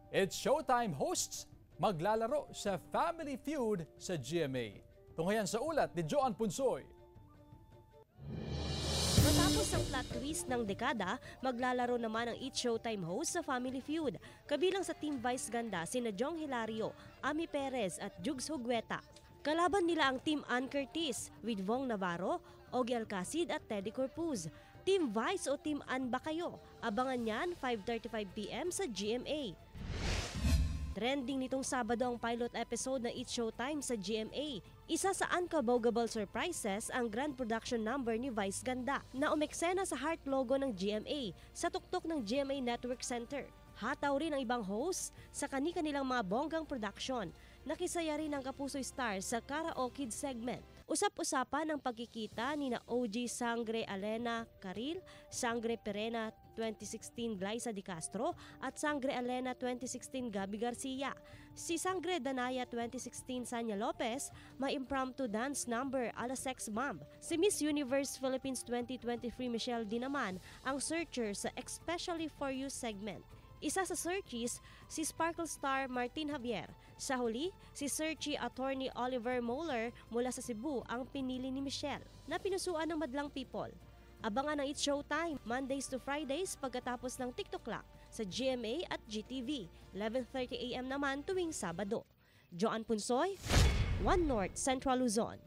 It's Showtime hosts maglalaro sa Family Feud sa GMA. Tunghayan sa ulat ni Joan Punsoy. Matapos ang plot twist ng dekada, maglalaro naman ang It's Showtime host sa Family Feud. Kabilang sa Team Vice Ganda sina Jong Hilario, Ami Perez at Jugs Hugueta. Kalaban nila ang Team Ann Curtis with Vong Navarro, Ogie Alcacid at Teddy Corpuz. Team Vice o Team Ann ba kayo? Abangan yan 5:35 PM sa GMA. Trending nitong Sabado ang pilot episode na It's Showtime sa GMA. Isa sa unkaboggable surprises ang grand production number ni Vice Ganda na umeksena sa heart logo ng GMA sa tuktok ng GMA Network Center. Hataw rin ang ibang hosts sa kani-kanilang mga bonggang production. Nakisaya rin ang Kapusoy Stars sa karaoke segment. Usap-usapan ang pagkikita ni na OG Sangre Alena Caril, Sangre Perena 2016 Glyza Di Castro at Sangre Alena 2016 Gabi Garcia. Si Sangre Danaya 2016 Sanya Lopez, may impromptu dance number ala Sex Bomb. Si Miss Universe Philippines 2023 Michelle Di naman ang searcher sa Especially For You segment. Isa sa searchies, si Sparkle Star Martin Javier. Sa huli, si searchy attorney Oliver Moeller mula sa Cebu ang pinili ni Michelle na pinusuan ng madlang people. Abangan ang It's Showtime Mondays to Fridays pagkatapos ng TikTok Clock sa GMA at GTV. 11:30 AM naman tuwing Sabado. Joan Punsoy, One North Central Luzon.